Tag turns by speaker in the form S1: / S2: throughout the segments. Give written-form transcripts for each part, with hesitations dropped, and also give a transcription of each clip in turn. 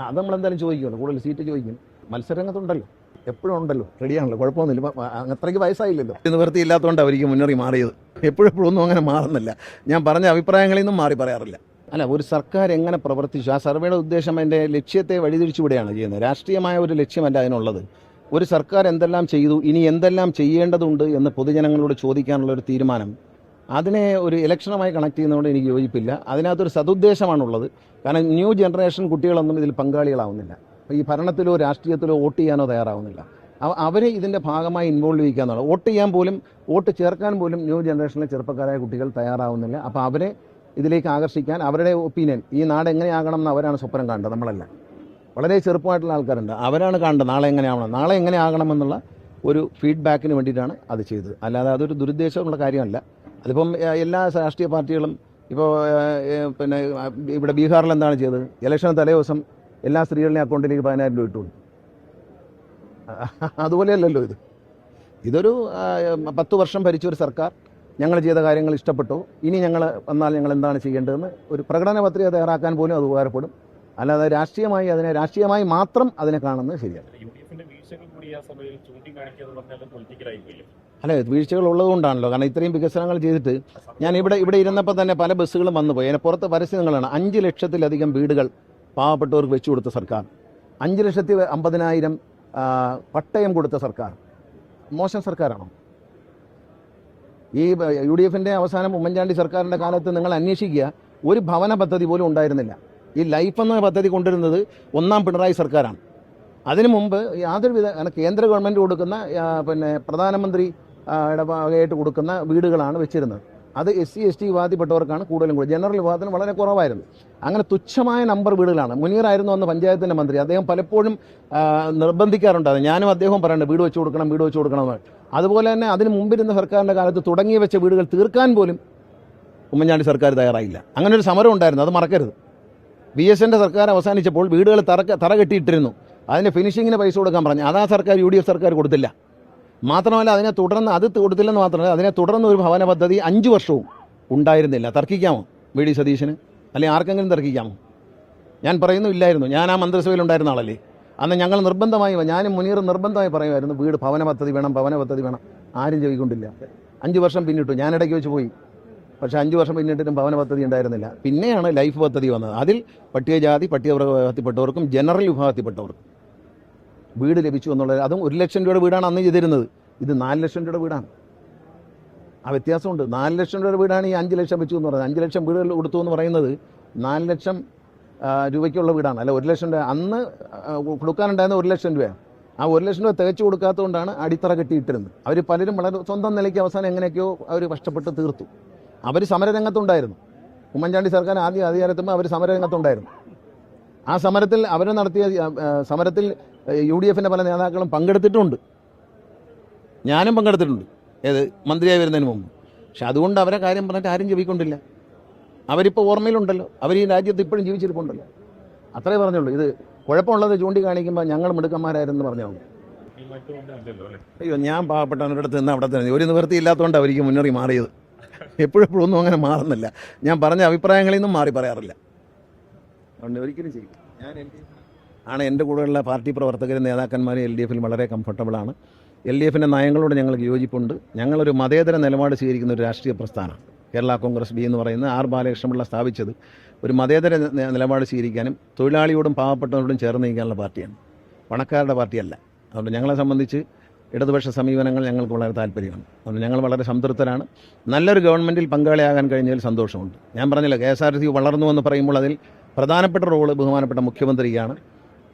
S1: അത് നമ്മളെന്തായാലും ചോദിക്കുമല്ലോ, കൂടുതൽ സീറ്റ് ചോദിക്കും. മത്സരരംഗത്തുണ്ടല്ലോ, എപ്പോഴും ഉണ്ടല്ലോ, റെഡിയാണല്ലോ, കുഴപ്പമൊന്നുമില്ല. ഇപ്പം അത്രയ്ക്ക് വയസ്സായില്ലല്ലോ, നിവൃത്തി ഇല്ലാത്തതുകൊണ്ട് അവർക്ക് മുന്നേറി മാറിയത്. എപ്പോഴെപ്പോഴൊന്നും അങ്ങനെ മാറുന്നില്ല. ഞാൻ പറഞ്ഞ അഭിപ്രായങ്ങളിൽ നിന്നും മാറി പറയാറില്ല. അല്ല, ഒരു സർക്കാർ എങ്ങനെ പ്രവർത്തിച്ചു, ആ സർവേയുടെ ഉദ്ദേശം അതിൻ്റെ ലക്ഷ്യത്തെ വഴിതിരിച്ചുവിടുകയാണ് ചെയ്യുന്നത്. രാഷ്ട്രീയമായ ഒരു ലക്ഷ്യമല്ല അതിനുള്ളത്. ഒരു സർക്കാർ എന്തെല്ലാം ചെയ്തു, ഇനി എന്തെല്ലാം ചെയ്യേണ്ടതുണ്ട് എന്ന് പൊതുജനങ്ങളോട് ചോദിക്കാനുള്ള ഒരു തീരുമാനം, അതിനെ ഒരു ഇലക്ഷനുമായി കണക്ട് ചെയ്യുന്നതുകൊണ്ട് എനിക്ക് യോജിപ്പില്ല. അതിനകത്തൊരു സതുദ്ദേശമാണുള്ളത്. കാരണം ന്യൂ ജനറേഷൻ കുട്ടികളൊന്നും ഇതിൽ പങ്കാളികളാവുന്നില്ല. ഈ ഭരണത്തിലോ രാഷ്ട്രീയത്തിലോ വോട്ട് ചെയ്യാനോ തയ്യാറാവുന്നില്ല. അവരെ ഇതിൻ്റെ ഭാഗമായി ഇൻവോൾവ് ചെയ്യിക്കാന്നുള്ളത്. വോട്ട് ചെയ്യാൻ പോലും, വോട്ട് ചേർക്കാൻ പോലും ന്യൂ ജനറേഷനിലെ ചെറുപ്പക്കാരായ കുട്ടികൾ തയ്യാറാവുന്നില്ല. അപ്പോൾ അവരെ ഇതിലേക്ക് ആകർഷിക്കാൻ, അവരുടെ ഒപ്പീനിയൻ, ഈ നാട് എങ്ങനെയാകണം എന്ന് അവരാണ് സ്വപ്നം കാണേണ്ടത്. നമ്മളല്ല, വളരെ ചെറുപ്പമായിട്ടുള്ള ആൾക്കാരുണ്ട്, അവരാണ് കാണേണ്ടത് നാളെ എങ്ങനെയാവണം, നാളെ എങ്ങനെ ആകണമെന്നുള്ള ഒരു ഫീഡ്ബാക്കിന് വേണ്ടിയിട്ടാണ് അത് ചെയ്തത്. അല്ലാതെ അതൊരു ദുരുദ്ദേശമുള്ള കാര്യമല്ല. അതിപ്പം എല്ലാ രാഷ്ട്രീയ പാർട്ടികളും ഇപ്പോൾ പിന്നെ ഇവിടെ ബീഹാറിൽ എന്താണ് ചെയ്തത്, ഇലക്ഷന് തലേ ദിവസം എല്ലാ സ്ത്രീകളുടെയും അക്കൗണ്ടിലേക്ക് 10,000 രൂപ ഇട്ടുകൊണ്ട്. അതുപോലെയല്ലല്ലോ ഇത്. ഇതൊരു 10 വർഷം ഭരിച്ചൊരു സർക്കാർ, ഞങ്ങൾ ചെയ്ത കാര്യങ്ങൾ ഇഷ്ടപ്പെട്ടു, ഇനി ഞങ്ങൾ വന്നാൽ ഞങ്ങൾ എന്താണ് ചെയ്യേണ്ടതെന്ന് ഒരു പ്രകടന പത്രിക തയ്യാറാക്കാൻ പോലും അത് ഉപകാരപ്പെടും. അല്ലാതെ രാഷ്ട്രീയമായി മാത്രം അതിനെ കാണുന്നത് ശരിയല്ല. അല്ല, വീഴ്ചകൾ ഉള്ളതുകൊണ്ടാണല്ലോ. കാരണം ഇത്രയും വികസനങ്ങൾ ചെയ്തിട്ട് ഞാൻ ഇവിടെ ഇരുന്നപ്പോൾ തന്നെ പല ബസ്സുകളും വന്നു പോയി. അതിന് പുറത്ത് പരസ്യങ്ങളാണ്. 5 ലക്ഷത്തിലധികം വീടുകൾ പാവപ്പെട്ടവർക്ക് വെച്ചു കൊടുത്ത സർക്കാർ, 5,50,000 പട്ടയം കൊടുത്ത സർക്കാർ. മോശം സർക്കാരാണോ? ഈ UDFിൻ്റെ അവസാനം ഉമ്മൻചാണ്ടി സർക്കാരിൻ്റെ കാലത്ത് നിങ്ങൾ അന്വേഷിക്കുക, ഒരു ഭവന പദ്ധതി പോലും ഉണ്ടായിരുന്നില്ല. ഈ ലൈഫ് എന്ന പദ്ധതി കൊണ്ടുവരുന്നത് 1ാം പിണറായി സർക്കാരാണ്. അതിനു മുമ്പ് യാതൊരുവിധ കേന്ദ്ര ഗവൺമെൻറ് കൊടുക്കുന്ന പിന്നെ പ്രധാനമന്ത്രി ഇടപാടായിട്ട് കൊടുക്കുന്ന വീടുകളാണ് വെച്ചിരുന്നത്. അത് SC ST വിഭാഗത്തിൽപ്പെട്ടവർക്കാണ് കൂടുതലും കൂടി, ജനറൽ വിഭാഗത്തിന് വളരെ കുറവായിരുന്നു. അങ്ങനെ തുച്ഛമായ നമ്പർ വീടുകളാണ്. മുനീറായിരുന്നു അന്ന് പഞ്ചായത്തിൻ്റെ മന്ത്രി. അദ്ദേഹം പലപ്പോഴും നിർബന്ധിക്കാറുണ്ടായിരുന്നു. ഞാനും അദ്ദേഹം പറയുന്നുണ്ട് വീട് വെച്ച് കൊടുക്കണം. അതുപോലെ തന്നെ അതിന് മുമ്പിരുന്ന സർക്കാരിൻ്റെ കാലത്ത് തുടങ്ങി വെച്ച വീടുകൾ തീർക്കാൻ പോലും ഉമ്മൻചാണ്ടി സർക്കാർ തയ്യാറായില്ല. അങ്ങനെ ഒരു സമരം ഉണ്ടായിരുന്നു, അത് മറക്കരുത്. VSൻ്റെ സർക്കാർ അവസാനിച്ചപ്പോൾ വീടുകൾ തറ കെട്ടിയിട്ടിരുന്നു, അതിൻ്റെ ഫിനിഷിങ്ങിന് പൈസ കൊടുക്കാൻ പറഞ്ഞു. അതാ സർക്കാർ, UDF സർക്കാർ കൊടുത്തില്ല. മാത്രമല്ല അതിനെ തുടർന്ന്, അത് കൊടുത്തില്ലെന്ന് മാത്രമല്ല, അതിനെ തുടർന്ന് ഒരു ഭവന പദ്ധതി 5 വർഷവും ഉണ്ടായിരുന്നില്ല. തർക്കിക്കാമോ VD സതീശന്? അല്ലെങ്കിൽ ആർക്കെങ്കിലും തർക്കിക്കാമോ? ഞാൻ പറയുന്നു ഇല്ലായിരുന്നു. ഞാൻ ആ മന്ത്രിസഭയിൽ ഉണ്ടായിരുന്ന ആളല്ലേ. അന്ന് ഞങ്ങൾ നിർബന്ധമായി, ഞാനും മുനീറും നിർബന്ധമായി പറയുമായിരുന്നു ഭവന പദ്ധതി വേണം. ആരും ചെയ്തുകൊണ്ടില്ല. 5 വർഷം പിന്നിട്ടു. ഞാൻ ഇടയ്ക്ക് വെച്ച് പോയി, പക്ഷേ 5 വർഷം പിന്നിട്ടിട്ടും ഭവന പദ്ധതി ഉണ്ടായിരുന്നില്ല. പിന്നെയാണ് ലൈഫ് പദ്ധതി വന്നത്. അതിൽ പട്ടികജാതി പട്ടികവർഗ വിഭാഗത്തിൽപ്പെട്ടവർക്കും ജനറൽ വിഭാഗത്തിൽപ്പെട്ടവർക്കും വീട് ലഭിച്ചു എന്നുള്ളത്. അതും 1 ലക്ഷം രൂപയുടെ വീടാണ് അന്ന് ചെയ്തിരുന്നത്. ഇത് 4 ലക്ഷം രൂപയുടെ വീടാണ്. ആ വ്യത്യാസമുണ്ട്. 4 ലക്ഷം രൂപയുടെ വീടാണ് ഈ 5 ലക്ഷം വെച്ചു എന്ന് പറയുന്നത്. 5 ലക്ഷം വീടുകൾ കൊടുത്തു എന്ന് പറയുന്നത് 4 ലക്ഷം രൂപയ്ക്കുള്ള വീടാണ്. അല്ല, 1 ലക്ഷം രൂപ അന്ന് കൊടുക്കാനുണ്ടായിരുന്ന 1 ലക്ഷം രൂപയാണ്. ആ 1 ലക്ഷം രൂപ തികച്ചു കൊടുക്കാത്തതുകൊണ്ടാണ് അടിത്തറ കെട്ടിയിട്ടിരുന്നത്. അവർ പലരും വളരെ സ്വന്തം നിലയ്ക്ക് അവസാനം എങ്ങനെയൊക്കെയോ അവർ കഷ്ടപ്പെട്ട് തീർത്തു. അവർ സമരരംഗത്തുണ്ടായിരുന്നു. ഉമ്മൻചാണ്ടി സർക്കാർ ആദ്യം അധികാരത്തുമ്പോൾ അവർ സമരരംഗത്തുണ്ടായിരുന്നു. ആ സമരത്തിൽ അവർ നടത്തിയ സമരത്തിൽ UDFിൻ്റെ പല നേതാക്കളും പങ്കെടുത്തിട്ടുണ്ട്. ഞാനും പങ്കെടുത്തിട്ടുണ്ട്, മന്ത്രിയായി വരുന്നതിന് മുമ്പ്. പക്ഷെ അതുകൊണ്ട് അവരെ കാര്യം പറഞ്ഞിട്ട് ആരും ജപിക്കൊണ്ടില്ല. അവരിപ്പോൾ ഓർമ്മയിലുണ്ടല്ലോ, അവർ ഈ രാജ്യത്ത് ഇപ്പോഴും ജീവിച്ചിരിപ്പുണ്ടല്ലോ. അത്രേ പറഞ്ഞുള്ളൂ. ഇത് കുഴപ്പമുള്ളത് ചൂണ്ടിക്കാണിക്കുമ്പോൾ ഞങ്ങൾ മിടുക്കന്മാരായിരുന്നു പറഞ്ഞാൽ മതി. അയ്യോ, ഞാൻ പാവപ്പെട്ടവരുടെ നിന്ന് അവിടെ തന്നെ ഒരു നിവൃത്തി ഇല്ലാത്തതുകൊണ്ട് അവർക്ക് മുന്നേറി മാറിയത്. എപ്പോഴെപ്പോഴൊന്നും അങ്ങനെ മാറുന്നില്ല. ഞാൻ പറഞ്ഞ അഭിപ്രായങ്ങളിൽ നിന്നും മാറി പറയാറില്ല. അതുകൊണ്ട് ഒരിക്കലും ചെയ്യും. എൻ്റെ കൂടെയുള്ള പാർട്ടി പ്രവർത്തകരും നേതാക്കന്മാരും LDFിൽ വളരെ കംഫർട്ടബിളാണ്. LDFിൻ്റെ നയങ്ങളോട് ഞങ്ങൾക്ക് യോജിപ്പുണ്ട്. ഞങ്ങളൊരു മതേതര നിലപാട് സ്വീകരിക്കുന്ന ഒരു രാഷ്ട്രീയ പ്രസ്ഥാനമാണ്. കേരള കോൺഗ്രസ് B എന്ന് പറയുന്നത് R ബാലകൃഷ്ണപിള്ള സ്ഥാപിച്ചത് ഒരു മതേതര നിലപാട് സ്വീകരിക്കാനും തൊഴിലാളിയോടും പാവപ്പെട്ടവരോടും ചേർന്ന് നീക്കാനുള്ള പാർട്ടിയാണ്, പണക്കാരുടെ പാർട്ടിയല്ല. അതുകൊണ്ട് ഞങ്ങളെ സംബന്ധിച്ച് ഇടതുപക്ഷ സമീപനങ്ങൾ ഞങ്ങൾക്ക് വളരെ താല്പര്യമാണ്. അതുകൊണ്ട് ഞങ്ങൾ വളരെ സംതൃപ്തരാണ്. നല്ലൊരു ഗവൺമെൻറ്റിൽ പങ്കാളിയാകാൻ കഴിഞ്ഞതിൽ സന്തോഷമുണ്ട്. ഞാൻ പറഞ്ഞില്ല, KSRTC വളർന്നു എന്ന് പറയുമ്പോൾ അതിൽ പ്രധാനപ്പെട്ട റോള് ബഹുമാനപ്പെട്ട മുഖ്യമന്ത്രിക്കാണ്.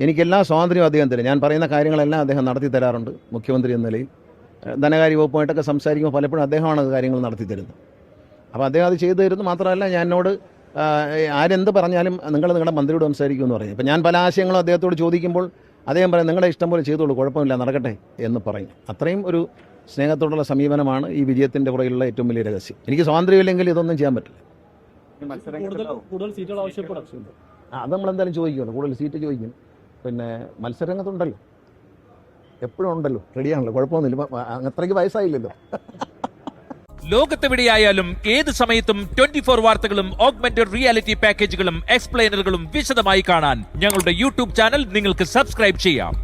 S1: എനിക്കെല്ലാ സ്വാതന്ത്ര്യവും അദ്ദേഹം തരും. ഞാൻ പറയുന്ന കാര്യങ്ങളെല്ലാം അദ്ദേഹം നടത്തി തരാറുണ്ട്. മുഖ്യമന്ത്രി എന്ന നിലയിൽ ധനകാര്യ വകുപ്പുമായിട്ടൊക്കെ സംസാരിക്കുമ്പോൾ പലപ്പോഴും അദ്ദേഹമാണ് കാര്യങ്ങൾ നടത്തി തരുന്നത്. അപ്പോൾ അദ്ദേഹം അത് ചെയ്തു തരുന്നു. മാത്രമല്ല, എന്നോട് ആരെന്ത് പറഞ്ഞാലും നിങ്ങളുടെ മന്ത്രിയോട് സംസാരിക്കുമെന്ന് പറയും. ഇപ്പോൾ ഞാൻ പല ആശയങ്ങളും അദ്ദേഹത്തോട് ചോദിക്കുമ്പോൾ അദ്ദേഹം പറയും നിങ്ങളുടെ ഇഷ്ടം പോലെ ചെയ്തോളൂ, കുഴപ്പമില്ല, നടക്കട്ടെ എന്ന് പറയും. അത്രയും ഒരു സ്നേഹത്തോടുള്ള സമീപനമാണ് ഈ വിജയത്തിൻ്റെ പുറകിലുള്ള ഏറ്റവും വലിയ രഹസ്യം. എനിക്ക് സ്വാതന്ത്ര്യമില്ലെങ്കിൽ ഇതൊന്നും ചെയ്യാൻ പറ്റില്ല. അത് നമ്മളെന്തായാലും ചോദിക്കുമല്ലോ, കൂടുതൽ സീറ്റ് ചോദിക്കും. പിന്നെ മത്സരരംഗത്തുണ്ടല്ലോ, എപ്പോഴും ഉണ്ടല്ലോ, റെഡിയാണല്ലോ, കുഴപ്പമൊന്നുമില്ല. അത്രയ്ക്ക് വയസ്സായില്ലല്ലോ.
S2: ലോകത്തെവിടെയായാലും ഏത് സമയത്തും 24 വാർത്തകളും ഓഗ്മെന്റഡ് റിയാലിറ്റി പാക്കേജുകളും എക്സ്പ്ലെയിനറുകളും വിശദമായി കാണാൻ ഞങ്ങളുടെ യൂട്യൂബ് ചാനൽ നിങ്ങൾക്ക് സബ്സ്ക്രൈബ് ചെയ്യാം.